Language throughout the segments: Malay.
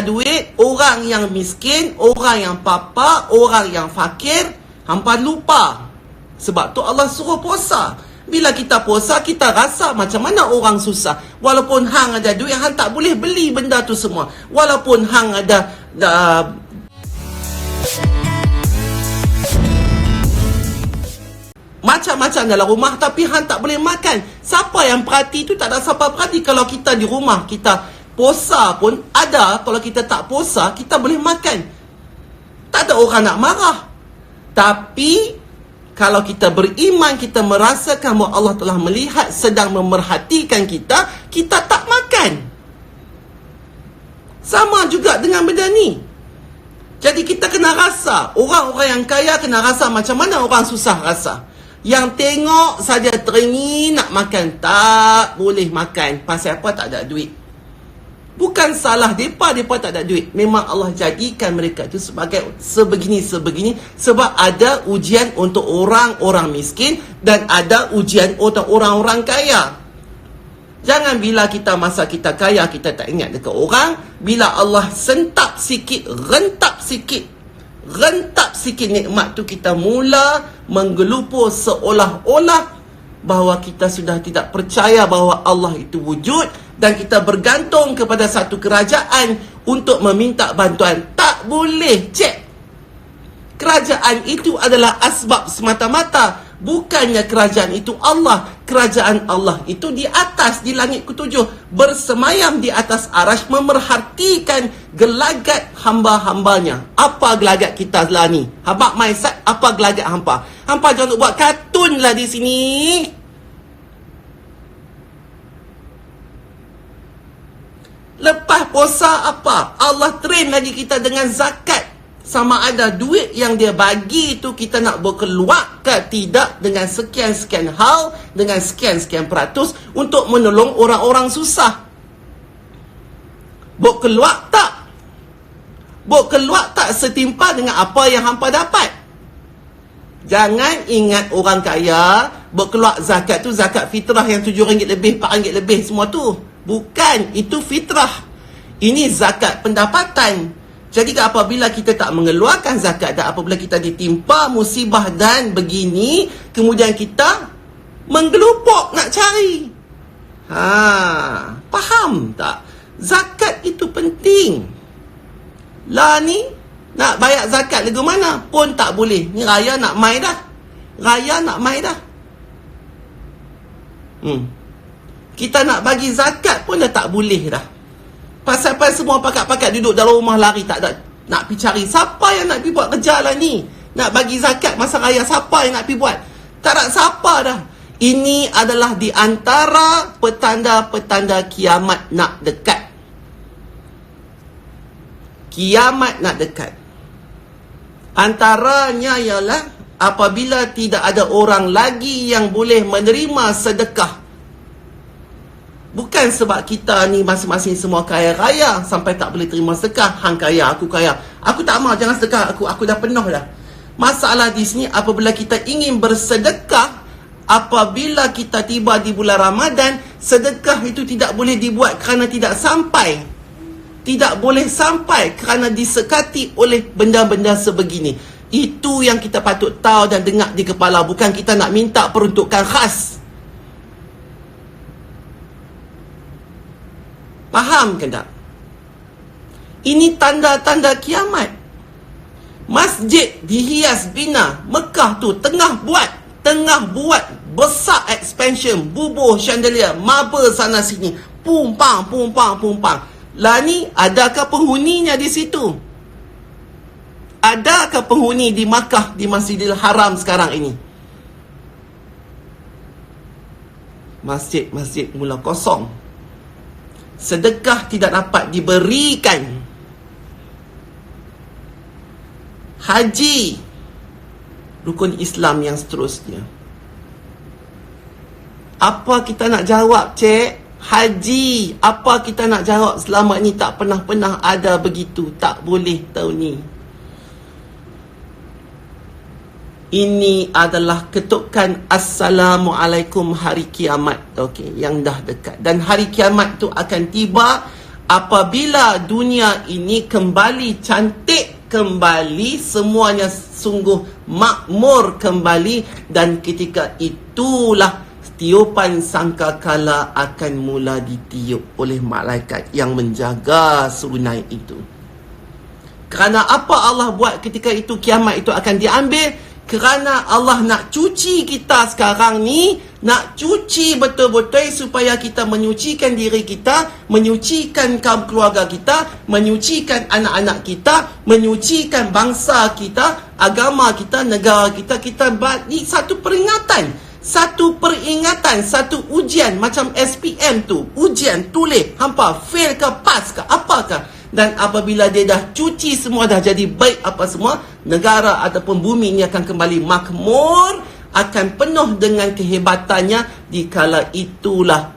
duit, orang yang miskin, orang yang papa, orang yang fakir, hampa lupa. Sebab tu Allah suruh puasa. Bila kita puasa, kita rasa macam mana orang susah. Walaupun hang ada duit, hang tak boleh beli benda tu semua. Walaupun hang ada macam-macam dalam rumah, tapi hang tak boleh makan. Siapa yang perhati tu? Tak ada siapa perhati. Kalau kita di rumah, kita puasa pun ada. Kalau kita tak puasa, kita boleh makan. Tak ada orang nak marah. Tapi kalau kita beriman, kita merasakan bahawa Allah telah melihat, sedang memerhatikan kita, kita tak makan. Sama juga dengan benda ni. Jadi kita kena rasa. Orang-orang yang kaya kena rasa macam mana orang susah rasa. Yang tengok saja teringin nak makan, tak boleh makan. Pasal apa? Tak ada duit. Bukan salah mereka tak ada duit. Memang Allah jadikan mereka itu sebagai sebegini-sebegini. Sebab ada ujian untuk orang-orang miskin dan ada ujian untuk orang-orang kaya. Jangan bila kita masa kita kaya, kita tak ingat dekat orang. Bila Allah sentap sikit, rentap sikit nikmat tu, kita mula menggelupur seolah-olah bahawa kita sudah tidak percaya bahawa Allah itu wujud dan kita bergantung kepada satu kerajaan untuk meminta bantuan. Tak boleh, cek. Kerajaan itu adalah asbab semata-mata. Bukannya kerajaan itu Allah. Kerajaan Allah itu di atas, di langit ketujuh, bersemayam di atas arash, memerhatikan gelagat hamba-hambanya. Apa gelagat kita lah ni? Habak Maisat, apa gelagat hampa? Hampa jangan buat kartun lah di sini. Lepas puasa apa? Allah train lagi kita dengan zakat. Sama ada duit yang dia bagi tu kita nak berkeluar ke tidak, dengan sekian-sekian hal, dengan sekian-sekian peratus untuk menolong orang-orang susah. Berkeluar tak? Berkeluar tak setimpa dengan apa yang hampa dapat? Jangan ingat orang kaya berkeluar zakat tu zakat fitrah yang RM7 lebih, RM4 lebih semua tu. Bukan, itu fitrah. Ini zakat pendapatan. Jadi apabila kita tak mengeluarkan zakat dan apabila kita ditimpa musibah dan begini, kemudian kita menggelupuk nak cari. Faham tak? Zakat itu penting. Lah ni nak bayar zakat lagu mana pun tak boleh. Ni raya nak mai dah. Kita nak bagi zakat pun dah tak boleh dah. Pasal semua pakat-pakat duduk dalam rumah lari, tak ada nak pergi cari. Siapa yang nak pergi buat kerja lah ni? Nak bagi zakat masa raya, siapa yang nak pergi buat? Tak ada siapa dah. Ini adalah di antara petanda-petanda kiamat nak dekat. Kiamat nak dekat. Antaranya ialah apabila tidak ada orang lagi yang boleh menerima sedekah. Bukan sebab kita ni masing-masing semua kaya raya sampai tak boleh terima sedekah. Hang kaya, aku kaya. Aku tak mahu, jangan sedekah aku dah penuh dah. Masalah di sini apabila kita ingin bersedekah, apabila kita tiba di bulan Ramadan, sedekah itu tidak boleh dibuat kerana tidak sampai. Tidak boleh sampai kerana disekati oleh benda-benda sebegini. Itu yang kita patut tahu dan dengar di kepala. Bukan kita nak minta peruntukan khas. Faham ke tak? Ini tanda-tanda kiamat. Masjid dihias bina. Mekah tu tengah buat besar expansion, bubuh chandelier, marble sana sini, pumpang. Lah ni, adakah penghuninya di situ? Adakah penghuni di Makkah, di Masjidil Haram sekarang ini? Masjid mula kosong. Sedekah tidak dapat diberikan. Haji, rukun Islam yang seterusnya. Apa kita nak jawab, cik? Haji, apa kita nak jawab? Selama ni tak pernah ada begitu. Tak boleh tahun ni. Ini adalah ketukan Assalamualaikum hari kiamat. Okey, yang dah dekat. Dan hari kiamat tu akan tiba Apabila dunia ini kembali cantik kembali, semuanya sungguh makmur kembali, dan ketika itulah tiupan sangkakala akan mula ditiup oleh malaikat yang menjaga serunai itu. Kerana apa Allah buat ketika itu kiamat itu akan diambil? Kerana Allah nak cuci kita sekarang ni, nak cuci betul-betul supaya kita menyucikan diri kita, menyucikan kaum keluarga kita, menyucikan anak-anak kita, menyucikan bangsa kita, agama kita, negara kita. Kita buat ni satu peringatan, satu ujian macam SPM tu, ujian tulis, hampa fail ke pass ke apakah. Dan apabila dia dah cuci semua, dah jadi baik apa semua, negara ataupun bumi ini akan kembali makmur, akan penuh dengan kehebatannya. Dikala itulah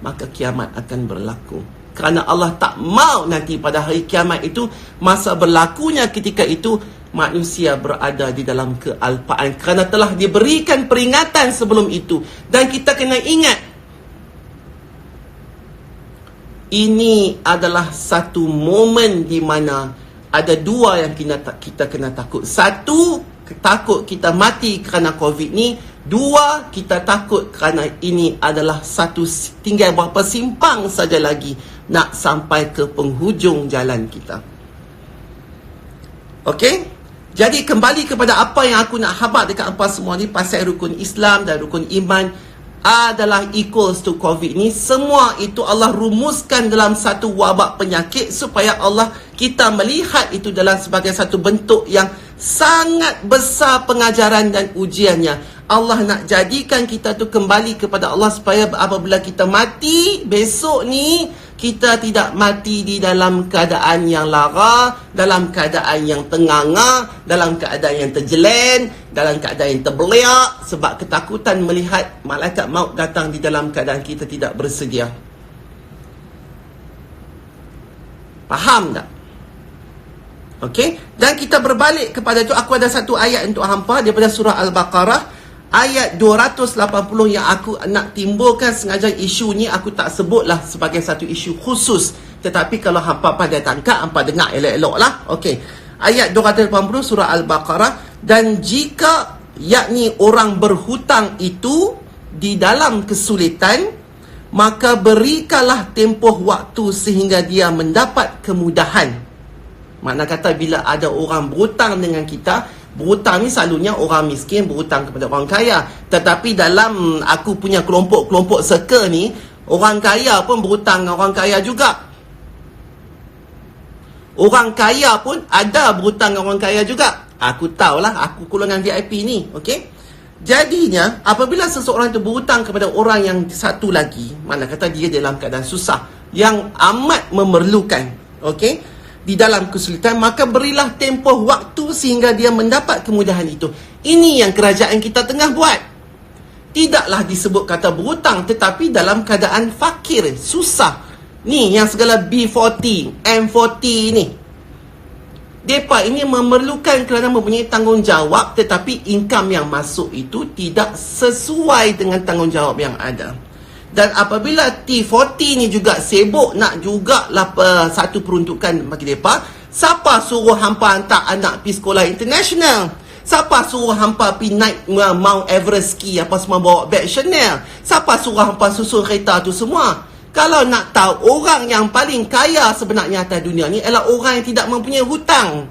maka kiamat akan berlaku. Kerana Allah tak mau nanti pada hari kiamat itu, masa berlakunya ketika itu, manusia berada di dalam kealpaan kerana telah diberikan peringatan sebelum itu. Dan kita kena ingat, ini adalah satu momen di mana ada dua yang kita kena takut. Satu, takut kita mati kerana COVID ni. Dua, kita takut kerana ini adalah satu, tinggal berapa simpang saja lagi nak sampai ke penghujung jalan kita. Okey? Jadi kembali kepada apa yang aku nak khabar dekat apa semua ni pasal rukun Islam dan rukun iman adalah equals to COVID ni. Semua itu Allah rumuskan dalam satu wabak penyakit supaya kita melihat itu dalam sebagai satu bentuk yang sangat besar pengajaran dan ujiannya. Allah nak jadikan kita tu kembali kepada Allah supaya apabila kita mati besok ni, kita tidak mati di dalam keadaan yang lara, dalam keadaan yang tenganga, dalam keadaan yang terjelen, dalam keadaan yang terbeliak, sebab ketakutan melihat malaikat maut datang di dalam keadaan kita tidak bersedia. Faham tak? Okey? Dan kita berbalik kepada itu. Aku ada satu ayat untuk hampa daripada surah Al-Baqarah, ayat 280 yang aku nak timbulkan. Sengaja isu ni aku tak sebutlah sebagai satu isu khusus, tetapi kalau hampa pada tangkap, hampa dengar elok-elok lah. Okey, ayat 280 surah Al-Baqarah. Dan jika yakni orang berhutang itu di dalam kesulitan, maka berikanlah tempoh waktu sehingga dia mendapat kemudahan. Makna kata bila ada orang berhutang dengan kita, berhutang ni selalunya orang miskin berhutang kepada orang kaya. Tetapi dalam aku punya kelompok-kelompok circle ni, orang kaya pun berhutang dengan orang kaya juga. Orang kaya pun ada berhutang dengan orang kaya juga. Aku tahulah, aku golongan VIP ni, okey? Jadinya, apabila seseorang itu berhutang kepada orang yang satu lagi, mana kata dia dalam keadaan susah, yang amat memerlukan, okey? Di dalam kesulitan, maka berilah tempoh waktu sehingga dia mendapat kemudahan itu. Ini yang kerajaan kita tengah buat. Tidaklah disebut kata berhutang, tetapi dalam keadaan fakir, susah. Ni yang segala B40, M40 ni, mereka ini memerlukan kerana mempunyai tanggungjawab, tetapi income yang masuk itu tidak sesuai dengan tanggungjawab yang ada. Dan apabila T40 ni juga sibuk nak jugalah satu peruntukan bagi mereka, siapa suruh hampa hantar anak pergi sekolah international? Siapa suruh hampa pergi naik Mount Everest ski apa semua bawa beg Chanel? Siapa suruh hampa susun kereta tu semua? Kalau nak tahu, orang yang paling kaya sebenarnya atas dunia ni adalah orang yang tidak mempunyai hutang.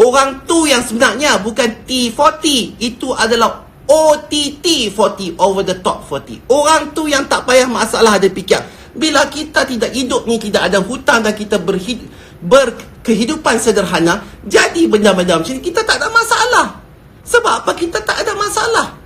Orang tu yang sebenarnya bukan T40, itu adalah OTT 40, over the top 40. Orang tu yang tak payah masalah ada fikir. Bila kita tidak hidup ni, tidak ada hutang dan kita berkehidupan sederhana, jadi benda-benda macam ni kita tak ada masalah. Sebab apa kita tak ada masalah?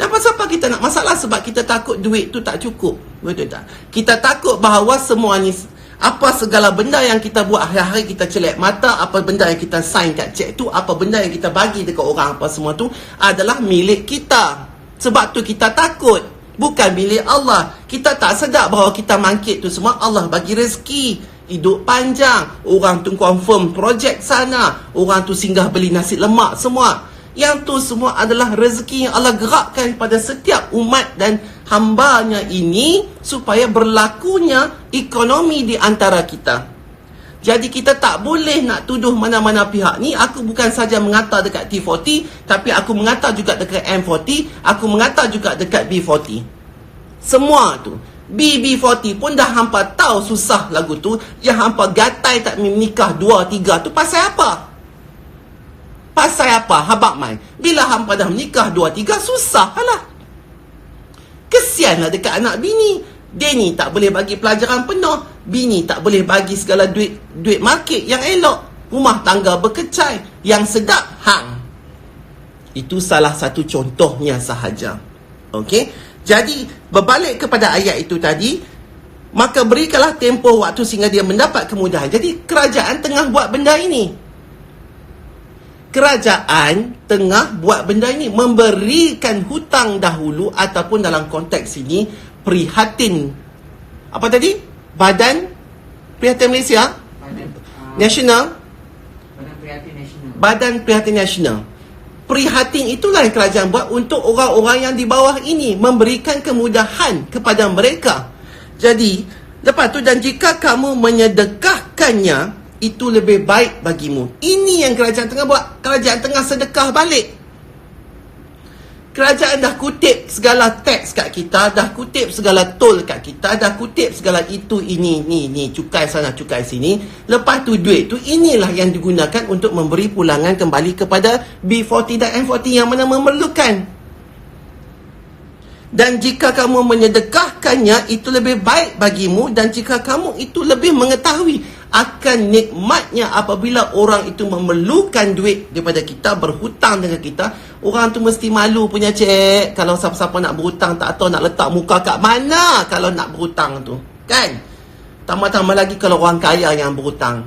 Apa kita nak masalah? Sebab kita takut duit tu tak cukup. Betul tak? Kita takut bahawa semua ni, apa segala benda yang kita buat hari-hari, kita celak mata, apa benda yang kita sign kat cek tu, apa benda yang kita bagi dekat orang, apa semua tu adalah milik kita. Sebab tu kita takut, bukan milik Allah. Kita tak sedar bahawa kita mangkit tu semua Allah bagi rezeki, hidup panjang, orang tu confirm projek sana, orang tu singgah beli nasi lemak semua. Yang tu semua adalah rezeki yang Allah gerakkan pada setiap umat dan hambanya ini supaya berlakunya ekonomi di antara kita. Jadi kita tak boleh nak tuduh mana-mana pihak ni. Aku bukan saja mengata dekat T40, tapi aku mengata juga dekat M40, aku mengata juga dekat B40. Semua tu. BB40 pun dah hampa tahu susah lagu tu. Yang hampa gatai tak menikah 2-3 tu pasal apa? Pasal apa? Habak mai. Bila hampa dah menikah 2-3 susah lah. Kesianlah dekat anak bini. Dia tak boleh bagi pelajaran penuh. Bini tak boleh bagi segala duit market yang elok. Rumah tangga berkecai. Yang sedap hang. Itu salah satu contohnya sahaja. Okey. Jadi berbalik kepada ayat itu tadi, maka berikanlah tempoh waktu sehingga dia mendapat kemudahan. Jadi kerajaan tengah buat benda ini. Kerajaan tengah buat benda ini, memberikan hutang dahulu, ataupun dalam konteks ini prihatin. Apa tadi? Badan Prihatin Malaysia? Nasional? Badan Prihatin Nasional. Prihatin itulah yang kerajaan buat untuk orang-orang yang di bawah ini, memberikan kemudahan kepada mereka. Jadi, lepas tu, dan jika kamu menyedekahkannya, itu lebih baik bagimu. Ini yang kerajaan tengah buat. Kerajaan tengah sedekah balik. Kerajaan dah kutip segala teks kat kita, dah kutip segala tol kat kita, dah kutip segala itu, ini, ni, cukai sana, cukai sini. Lepas tu duit tu, inilah yang digunakan untuk memberi pulangan kembali kepada B40 dan M40 yang mana memerlukan. Dan jika kamu menyedekahkannya, itu lebih baik bagimu. Dan jika kamu itu lebih mengetahui akan nikmatnya apabila orang itu memerlukan duit daripada kita, berhutang dengan kita. Orang tu mesti malu punya, cik. Kalau siapa-siapa nak berhutang, tak tahu nak letak muka kat mana kalau nak berhutang tu, kan? Tambah-tambah lagi kalau orang kaya yang berhutang.